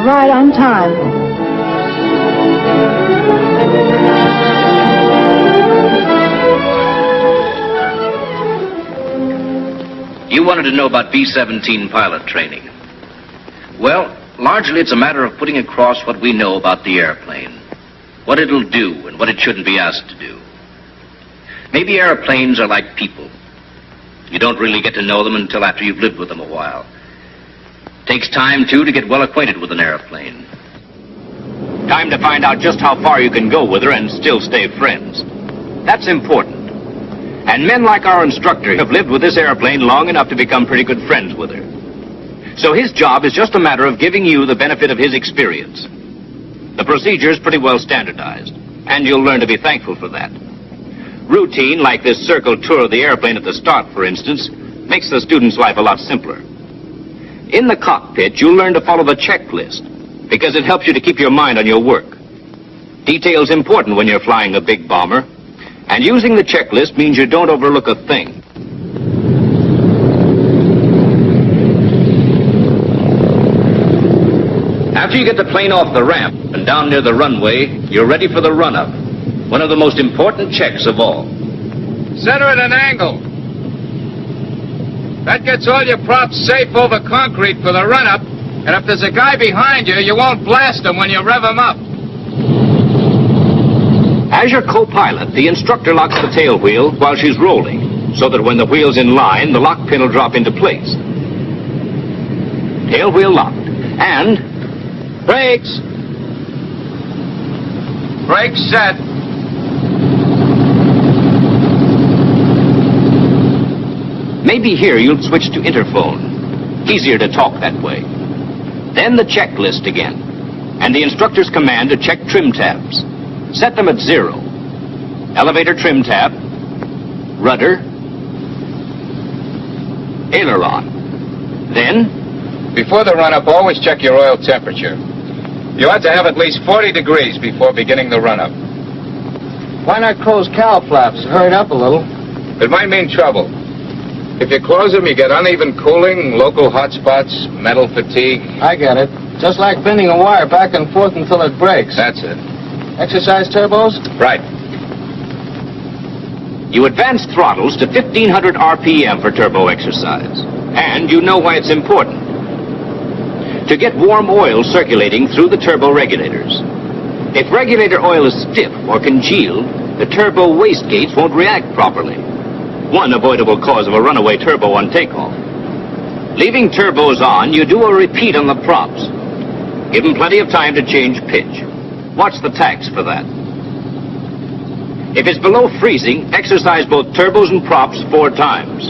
right on time. You wanted to know about B-17 pilot training. Well, largely it's a matter of putting across what we know about the airplane, what it'll do and what it shouldn't be asked to do. Maybe airplanes are like people. You don't really get to know them until after you've lived with them a while. Takes time, too, to get well acquainted with an airplane. Time to find out just how far you can go with her and still stay friends. That's important. And men like our instructor have lived with this airplane long enough to become pretty good friends with her. So his job is just a matter of giving you the benefit of his experience. The procedure's pretty well standardized, and you'll learn to be thankful for that. Routine, like this circle tour of the airplane at the start, for instance, makes the student's life a lot simpler. In the cockpit, you'll learn to follow the checklist, because it helps you to keep your mind on your work. Detail's important when you're flying a big bomber, and using the checklist means you don't overlook a thing. After you get the plane off the ramp and down near the runway, you're ready for the run-up. One of the most important checks of all. Center at an angle. That gets all your props safe over concrete for the run-up, and if there's a guy behind you, you won't blast him when you rev him up. As your co-pilot, the instructor locks the tail wheel while she's rolling, so that when the wheel's in line, the lock pin will drop into place. Tail wheel locked. And brakes. Brakes set. Maybe here you'll switch to interphone. Easier to talk that way. Then the checklist again. And the instructor's command to check trim tabs. Set them at 0. Elevator trim tab. Rudder. Aileron. Then, before the run-up, always check your oil temperature. You ought to have at least 40 degrees before beginning the run-up. Why not close cowl flaps? Hurry it up a little. It might mean trouble. If you close them, you get uneven cooling, local hot spots, metal fatigue. I get it. Just like bending a wire back and forth until it breaks. That's it. Exercise turbos? Right. you advance throttles to 1,500 RPM for turbo exercise. And you know why it's important. To get warm oil circulating through the turbo regulators. If regulator oil is stiff or congealed, the turbo wastegates won't react properly. One avoidable cause of a runaway turbo on takeoff. Leaving turbos on, you do a repeat on the props. Give them plenty of time to change pitch. Watch the tacks for that. If it's below freezing, exercise both turbos and props 4 times.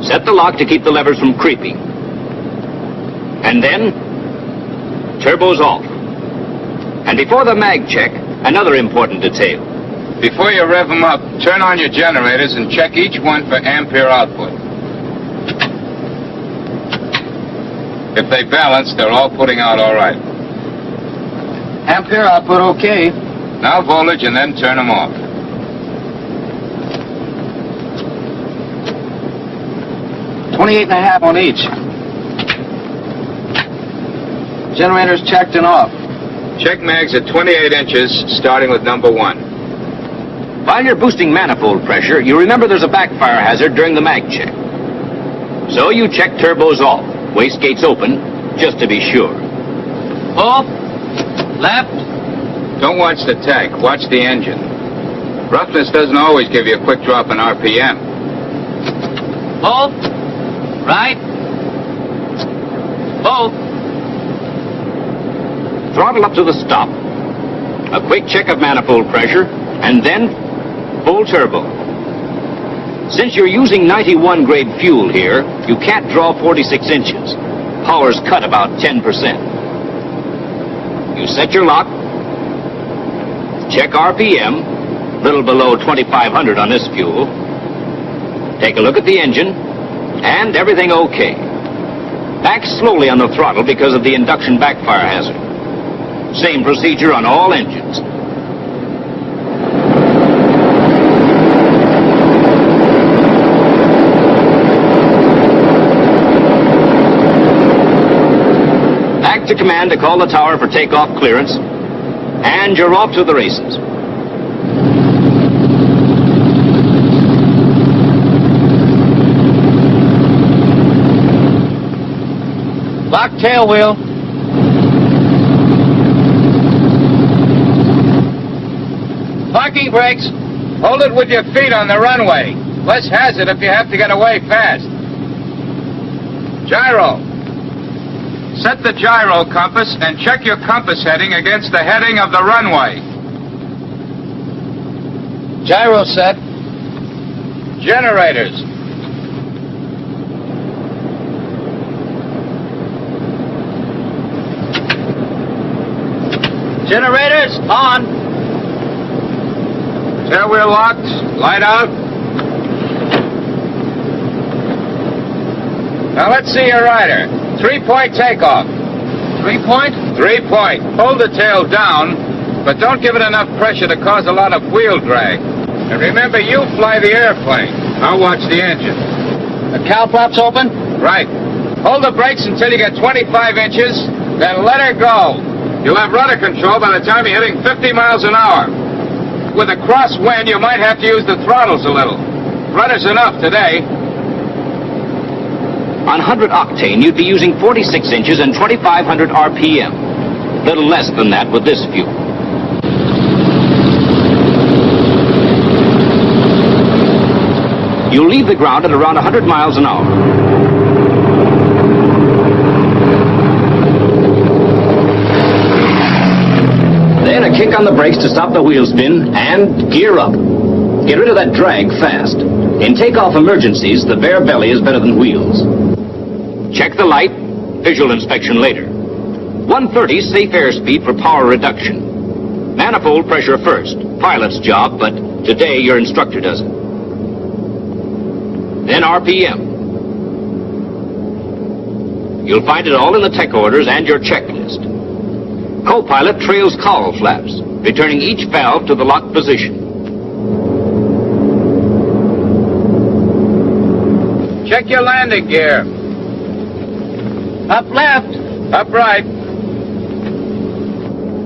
Set the lock to keep the levers from creeping. And then, turbos off. And before the mag check, another important detail. Before you rev them up, turn on your generators and check each one for ampere output. If they balance, they're all putting out all right. Ampere output okay. Now voltage and then turn them off. $28.5 on each. Generators checked and off. Check mags at 28 inches, starting with number 1. While you're boosting manifold pressure, you remember there's a backfire hazard during the mag check. So you check turbos off, wastegates open, just to be sure. Off. Left. Don't watch the tach, watch the engine. Roughness doesn't always give you a quick drop in RPM. Both. Right. Both. Throttle up to the stop. A quick check of manifold pressure, and then full turbo. Since you're using 91 grade fuel here, you can't draw 46 inches. Power's cut about 10%. You set your lock. Check RPM, little below 2,500 on this fuel. Take a look at the engine, and everything okay. Back slowly on the throttle because of the induction backfire hazard. Same procedure on all engines. the command to call the tower for takeoff clearance, and you're off to the races. Lock tail wheel. Parking brakes. Hold it with your feet on the runway. Less hazard if you have to get away fast. Gyro. Set the gyro compass and check your compass heading against the heading of the runway. Gyro set. Generators. Generators on. Tailwheel locked. Light out. Now let's see your rider. 3-point takeoff. 3-point? 3-point. Hold the tail down, but don't give it enough pressure to cause a lot of wheel drag. And remember, you fly the airplane. I'll watch the engine. The cow flaps open? Right. Hold the brakes until you get 25 inches, then let her go. You'll have rudder control by the time you're hitting 50 miles an hour. With a crosswind, you might have to use the throttles a little. Rudder's enough today. On 100 octane, you'd be using 46 inches and 2,500 RPM. Little less than that with this fuel. You'll leave the ground at around 100 miles an hour. Then a kick on the brakes to stop the wheel spin and gear up. Get rid of that drag fast. In takeoff emergencies, the bare belly is better than wheels. Check the light. Visual inspection later. 130 safe airspeed for power reduction. Manifold pressure first. Pilot's job, but today your instructor does it. Then RPM. You'll find it all in the tech orders and your checklist. Co-pilot trails cowl flaps, returning each valve to the locked position. Check your landing gear. Up left. Up right.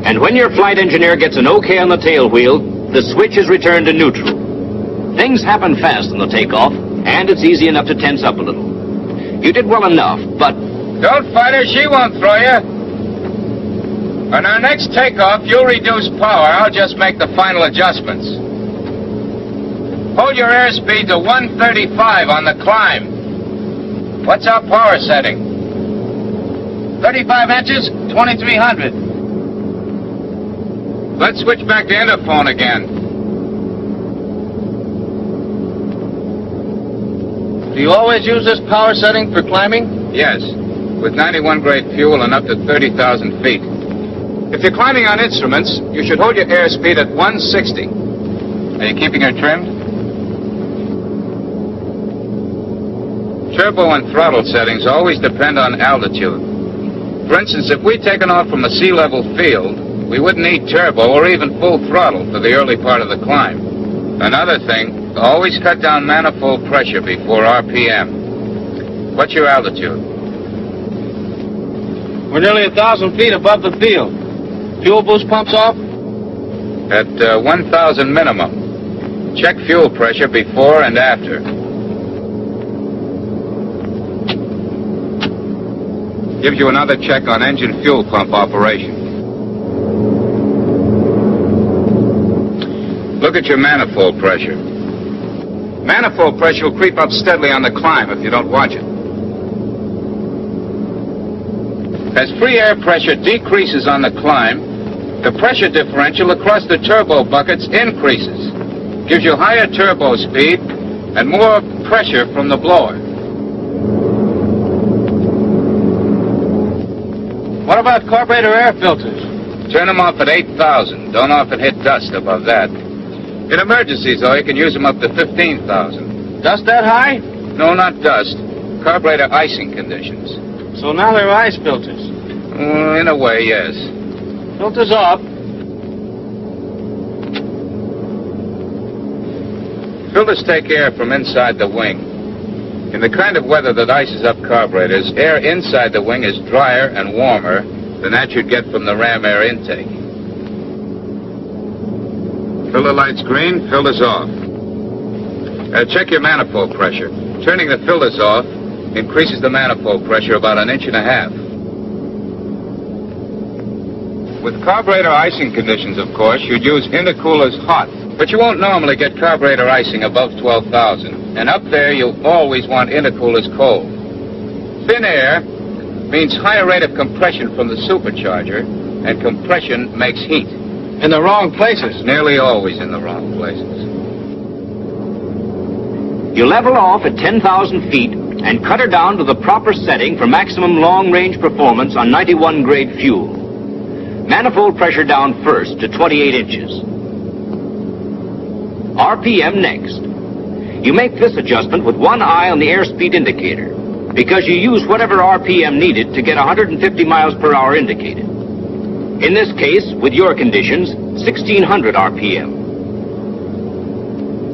And when your flight engineer gets an OK on the tail wheel, the switch is returned to neutral. Things happen fast on the takeoff, and it's easy enough to tense up a little. You did well enough, but... Don't fight her, she won't throw you. On our next takeoff, you'll reduce power. I'll just make the final adjustments. Hold your airspeed to 135 on the climb. What's our power setting? 35 inches, 2,300. Let's switch back to interphone again. Do you always use this power setting for climbing? Yes, with 91 grade fuel and up to 30,000 feet. If you're climbing on instruments, you should hold your airspeed at 160. Are you keeping her trimmed? Turbo and throttle settings always depend on altitude. For instance, if we'd taken off from a sea level field, we wouldn't need turbo or even full throttle for the early part of the climb. Another thing, always cut down manifold pressure before RPM. What's your altitude? We're nearly 1,000 feet above the field. Fuel boost pumps off? At 1,000 minimum. Check fuel pressure before and after. Gives you another check on engine fuel pump operation. Look at your manifold pressure. Manifold pressure will creep up steadily on the climb if you don't watch it. As free air pressure decreases on the climb, the pressure differential across the turbo buckets increases. Gives you higher turbo speed and more pressure from the blower. What about carburetor air filters? Turn them off at 8,000. Don't often hit dust above that. In emergencies, though, you can use them up to 15,000. Dust that high? No, not dust. Carburetor icing conditions. So now they're ice filters. In a way, yes. Filters off. Filters take air from inside the wing. In the kind of weather that ices up carburetors, air inside the wing is drier and warmer, than that you'd get from the ram air intake. Filter light's green, filter's off. Check your manifold pressure. Turning the filters off increases the manifold pressure about 1.5 inches. With carburetor icing conditions, of course, you'd use intercoolers hot, but you won't normally get carburetor icing above 12,000. And up there, you'll always want intercoolers cold. Thin air means higher rate of compression from the supercharger, and compression makes heat. In the wrong places. Nearly always in the wrong places. You level off at 10,000 feet and cut her down to the proper setting for maximum long-range performance on 91 grade fuel. Manifold pressure down first to 28 inches. RPM next. You make this adjustment with one eye on the airspeed indicator, because you use whatever RPM needed to get 150 miles per hour indicated. In this case, with your conditions, 1600 RPM.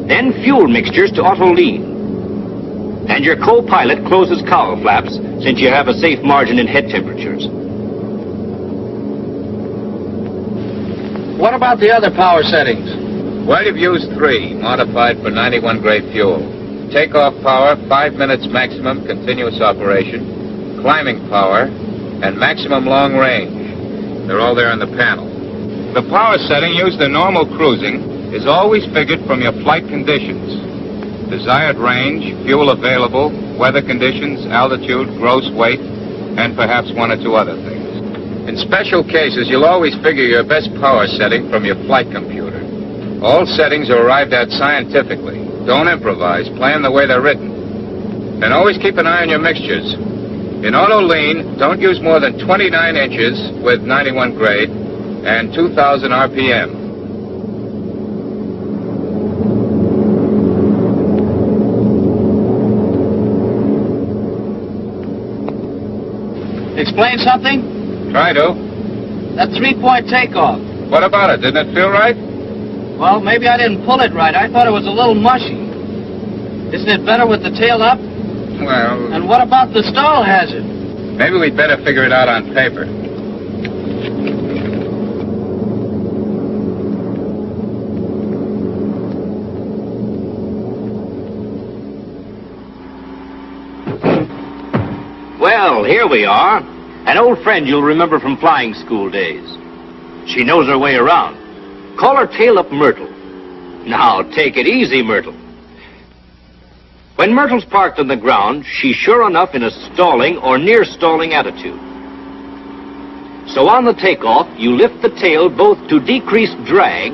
Then fuel mixtures to auto lean. And your co-pilot closes cowl flaps, since you have a safe margin in head temperatures. What about the other power settings? Well, you've used 3, modified for 91 grade fuel. Takeoff power, 5 minutes maximum continuous operation, climbing power, and maximum long range. They're all there on the panel. The power setting used in normal cruising is always figured from your flight conditions. Desired range, fuel available, weather conditions, altitude, gross weight, and perhaps 1 or 2 other things. In special cases, you'll always figure your best power setting from your flight computer. All settings are arrived at scientifically. Don't improvise. Plan the way they're written. And always keep an eye on your mixtures. In auto lean, don't use more than 29 inches with 91 grade and 2,000 RPM. Explain something? Try to. That 3-point takeoff. What about it? Didn't it feel right? Well, maybe I didn't pull it right. I thought it was a little mushy. Isn't it better with the tail up? Well, And what about the stall hazard? maybe we'd better figure it out on paper. Well, here we are. An old friend you'll remember from flying school days. She knows her way around. Call her Tail-Up Myrtle. Now, take it easy, Myrtle. When Myrtle's parked on the ground, she's sure enough in a stalling or near stalling attitude. So on the takeoff, you lift the tail both to decrease drag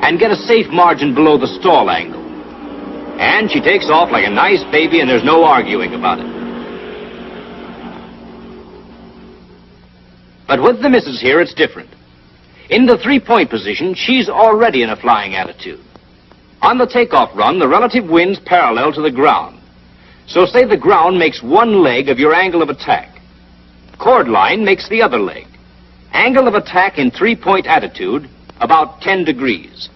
and get a safe margin below the stall angle. And she takes off like a nice baby, and there's no arguing about it. But with the missus here, it's different. In the 3-point position, she's already in a flying attitude. On the takeoff run, the relative wind's parallel to the ground. So say the ground makes one leg of your angle of attack. Chord line makes the other leg. Angle of attack in 3-point attitude, about 10 degrees.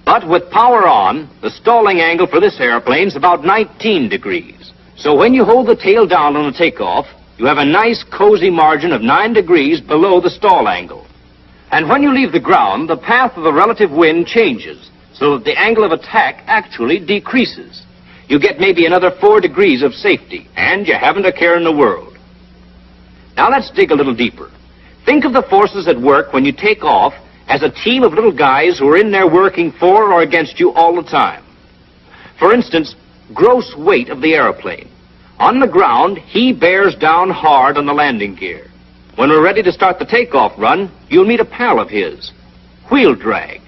But with power on, the stalling angle for this airplane's about 19 degrees. So when you hold the tail down on the takeoff, you have a nice cozy margin of 9 degrees below the stall angle. And when you leave the ground, the path of the relative wind changes, so that the angle of attack actually decreases. You get maybe another 4 degrees of safety, and you haven't a care in the world. Now let's dig a little deeper. Think of the forces at work when you take off as a team of little guys who are in there working for or against you all the time. For instance, gross weight of the airplane. On the ground, he bears down hard on the landing gear. When we're ready to start the takeoff run, you'll meet a pal of his. Wheel drag.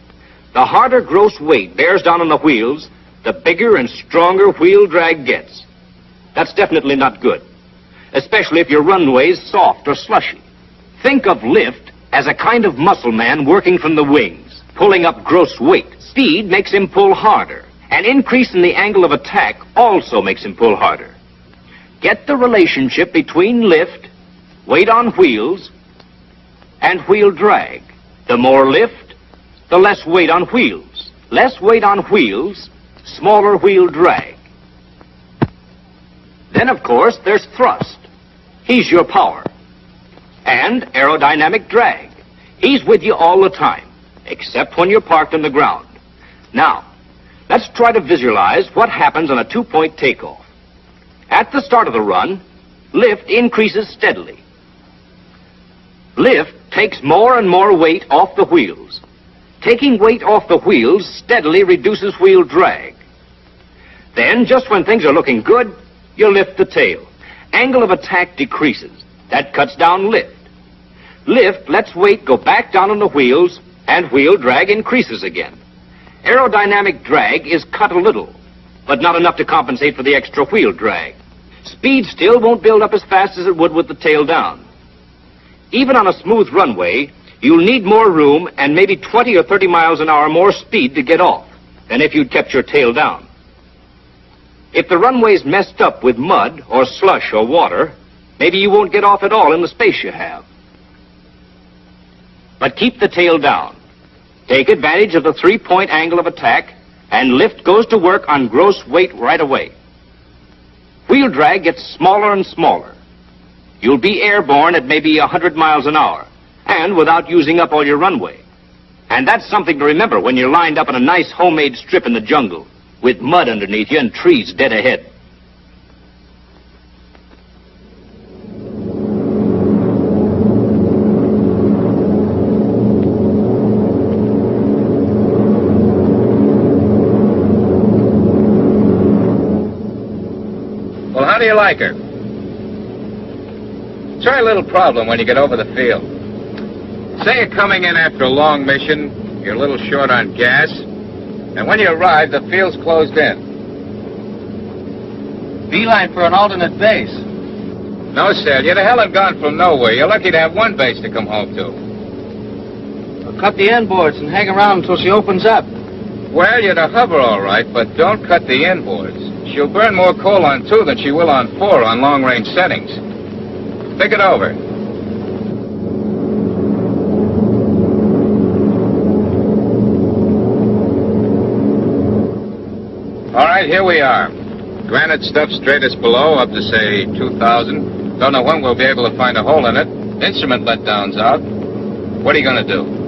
The harder gross weight bears down on the wheels, the bigger and stronger wheel drag gets. That's definitely not good, especially if your runway's soft or slushy. Think of lift as a kind of muscle man working from the wings, pulling up gross weight. Speed makes him pull harder. An increase in the angle of attack also makes him pull harder. Get the relationship between lift, weight on wheels, and wheel drag. The more lift, the less weight on wheels. Less weight on wheels, smaller wheel drag. Then, of course, there's thrust. He's your power. And aerodynamic drag. He's with you all the time, except when you're parked on the ground. Now, let's try to visualize what happens on a two-point takeoff. At the start of the run, lift increases steadily. Lift takes more and more weight off the wheels. Taking weight off the wheels steadily reduces wheel drag. Then, just when things are looking good, you lift the tail. Angle of attack decreases. That cuts down lift. Lift lets weight go back down on the wheels, and wheel drag increases again. Aerodynamic drag is cut a little, but not enough to compensate for the extra wheel drag. Speed still won't build up as fast as it would with the tail down. Even on a smooth runway, you'll need more room and maybe 20 or 30 miles an hour more speed to get off than if you'd kept your tail down. If the runway's messed up with mud or slush or water, maybe you won't get off at all in the space you have. But keep the tail down. Take advantage of the three-point angle of attack, and lift goes to work on gross weight right away. Wheel drag gets smaller and smaller. You'll be airborne at maybe 100 miles an hour, and without using up all your runway. And that's something to remember when you're lined up on a nice homemade strip in the jungle, with mud underneath you and trees dead ahead. Well, how do you like her? Try a little problem when you get over the field. Say you're coming in after a long mission, you're a little short on gas, and when you arrive, the field's closed in. Beeline for an alternate base. No, Sal, you're the hell and gone from nowhere. You're lucky to have one base to come home to. Well, cut the inboards and hang around until she opens up. Well, you're to hover all right, but don't cut the inboards. She'll burn more coal on 2 than she will on 4 on long-range settings. Think it over. All right, here we are. Granite stuff straightest below, up to, say, 2,000. Don't know when we'll be able to find a hole in it. Instrument letdown's out. What are you going to do?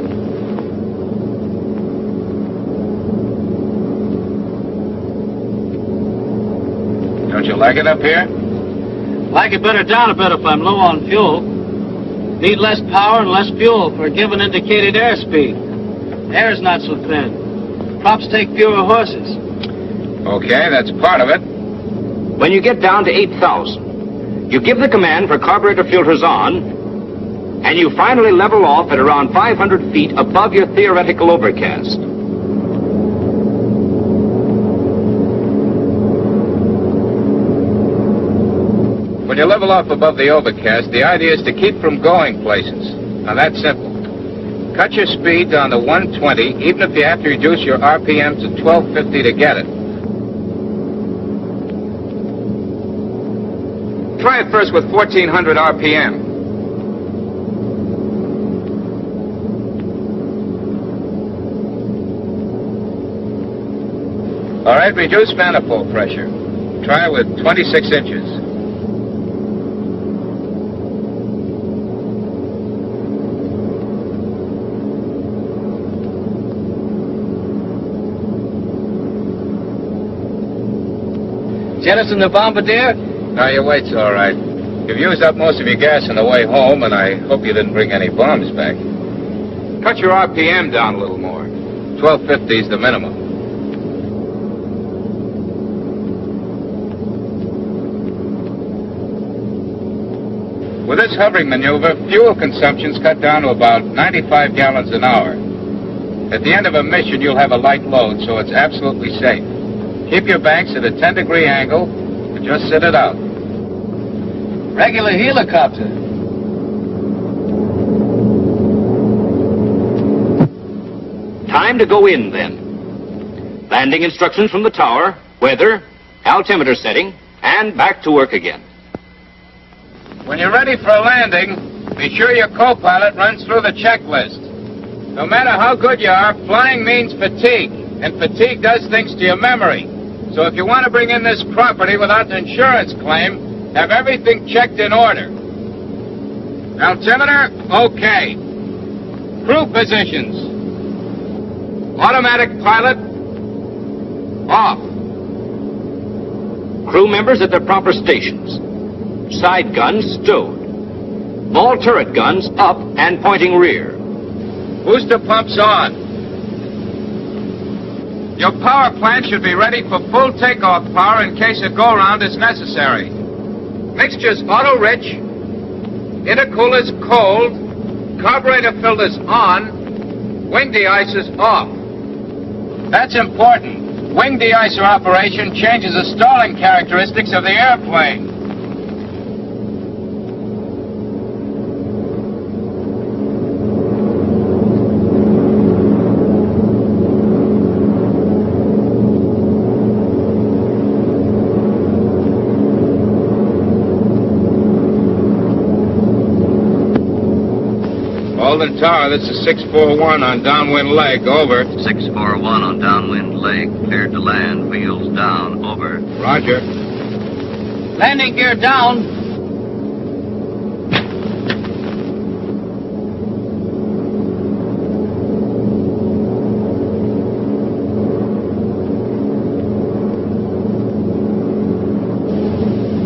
Don't you like it up here? Like it better down a bit if I'm low on fuel. Need less power and less fuel for a given indicated airspeed. Air's not so thin. Crops take fewer horses. Okay, that's part of it. When you get down to 8,000, you give the command for carburetor filters on, and you finally level off at around 500 feet above your theoretical overcast. When you level off above the overcast, the idea is to keep from going places. Now, that's simple. Cut your speed down to 120, even if you have to reduce your RPM to 1250 to get it. Try it first with 1,400 RPM. All right, reduce manifold pressure. Try with 26 inches. Jettison the Bombardier? No, your weight's all right. You've used up most of your gas on the way home, and I hope you didn't bring any bombs back. Cut your RPM down a little more. 1250 is the minimum. With this hovering maneuver, fuel consumption's cut down to about 95 gallons an hour. At the end of a mission, you'll have a light load, so it's absolutely safe. Keep your banks at a 10-degree angle, and just sit it out. Regular helicopter. Time to go in, then. Landing instructions from the tower, weather, altimeter setting, and back to work again. When you're ready for a landing, be sure your co-pilot runs through the checklist. No matter how good you are, flying means fatigue, and fatigue does things to your memory. So if you want to bring in this property without an insurance claim, have everything checked in order. Altimeter, okay. Crew positions. Automatic pilot, off. Crew members at their proper stations. Side guns stowed. All turret guns up and pointing rear. Booster pumps on. Your power plant should be ready for full takeoff power in case a go-round is necessary. Mixtures auto-rich. Intercoolers cold. Carburetor filters on. Wing de-icers off. That's important. Wing de-icer operation changes the stalling characteristics of the airplane. Golden Tower, this is 641 on downwind leg, over. 641 on downwind leg, cleared to land, wheels down, over. Roger. Landing gear down.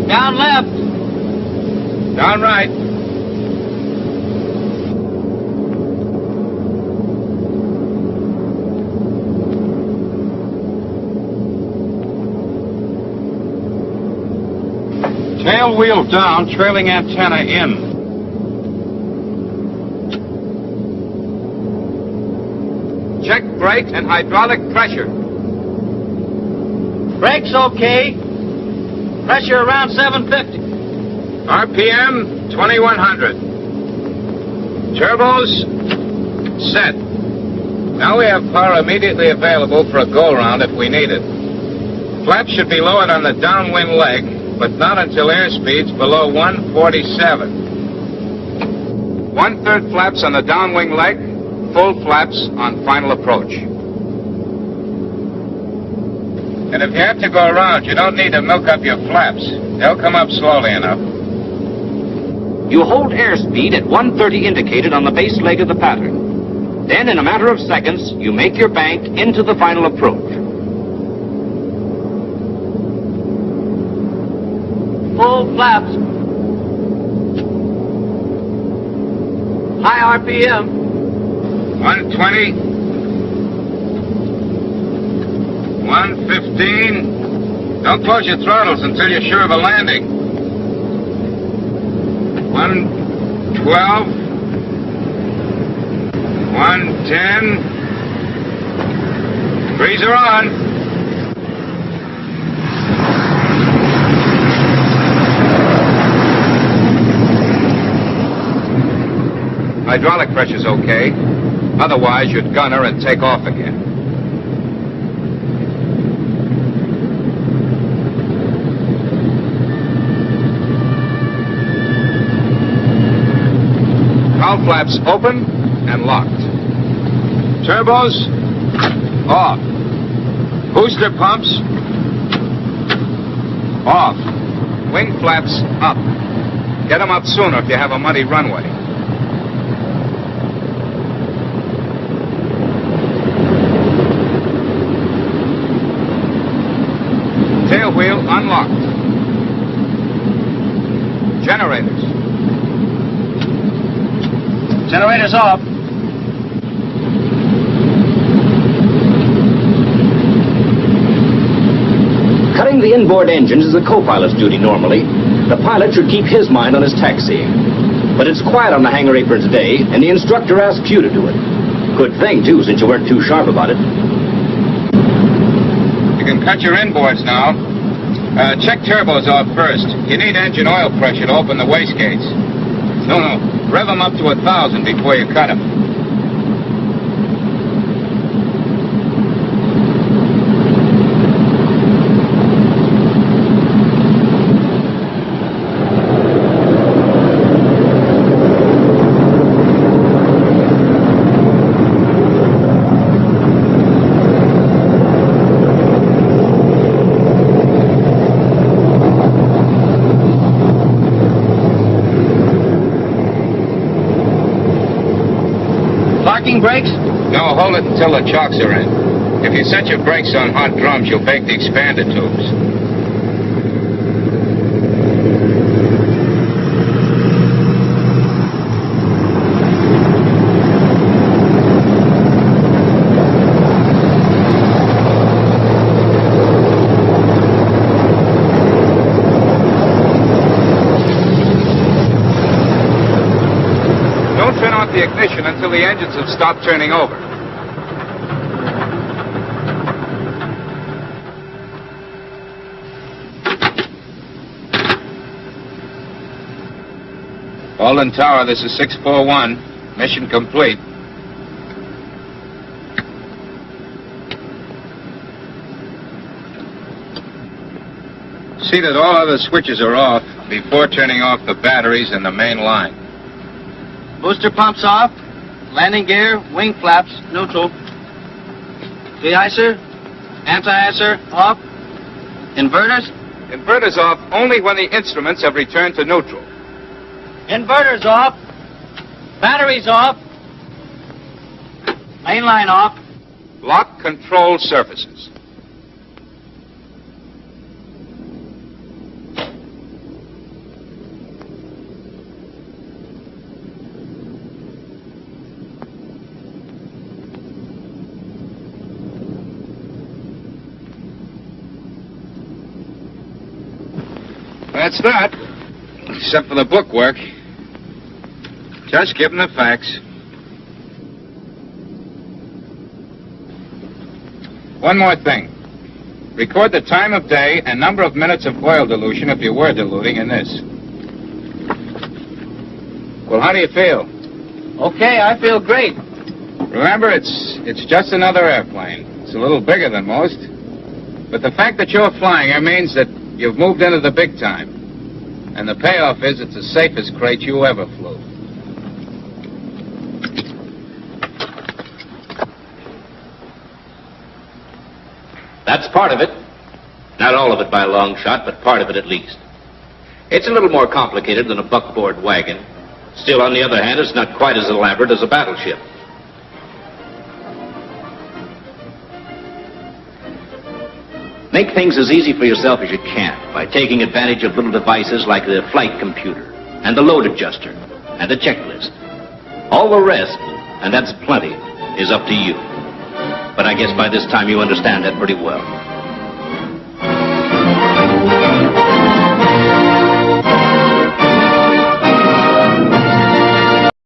Down left. Down right. Tail wheel down, trailing antenna in. Check brake and hydraulic pressure. Brakes okay. Pressure around 750. RPM 2100. Turbos set. Now we have power immediately available for a go-round if we need it. Flaps should be lowered on the downwind leg, but not until airspeed's below 147. 1/3 flaps on the downwing leg, full flaps on final approach. And if you have to go around, you don't need to milk up your flaps. They'll come up slowly enough. You hold airspeed at 130 indicated on the base leg of the pattern. Then, in a matter of seconds, you make your bank into the final approach. Full flaps. High RPM. 120. 115. Don't close your throttles until you're sure of a landing. 112. 110. Freezer on. Hydraulic pressure's okay. Otherwise, you'd gunner and take off again. Valve flaps open and locked. Turbos off. Booster pumps off. Wing flaps up. Get them up sooner if you have a muddy runway. Tail wheel unlocked. Generators. Generators off. Cutting the inboard engines is the co-pilot's duty normally. The pilot should keep his mind on his taxiing. But it's quiet on the hangar apron today, and the instructor asks you to do it. Good thing, too, since you weren't too sharp about it. You can cut your inboards now. Check turbos off first. You need engine oil pressure to open the wastegates. No. Rev them up to 1,000 before you cut them. working brakes? No, hold it until the chocks are in. If you set your brakes on hot drums, you'll bake the expander tubes. Don't turn off the ignition until the engines have stopped turning over. Alden Tower, this is 641. Mission complete. See that all other switches are off before turning off the batteries and the main line. Booster pumps off. Landing gear, wing flaps, neutral. De-icer, anti-icer off. Inverters? Inverters off only when the instruments have returned to neutral. Inverters off. Batteries off. Main line off. Lock control surfaces. That's that. Except for the bookwork. Just give them the facts. One more thing. Record the time of day and number of minutes of oil dilution if you were diluting in this. Well, how do you feel? Okay, I feel great. Remember, it's just another airplane. It's a little bigger than most. But the fact that you're flying her means that you've moved into the big time. And the payoff is it's the safest crate you ever flew. That's part of it. Not all of it by a long shot, but part of it at least. It's a little more complicated than a buckboard wagon. Still, on the other hand, it's not quite as elaborate as a battleship. Make things as easy for yourself as you can by taking advantage of little devices like the flight computer and the load adjuster and the checklist. All the rest, and that's plenty, is up to you. But I guess by this time you understand that pretty well.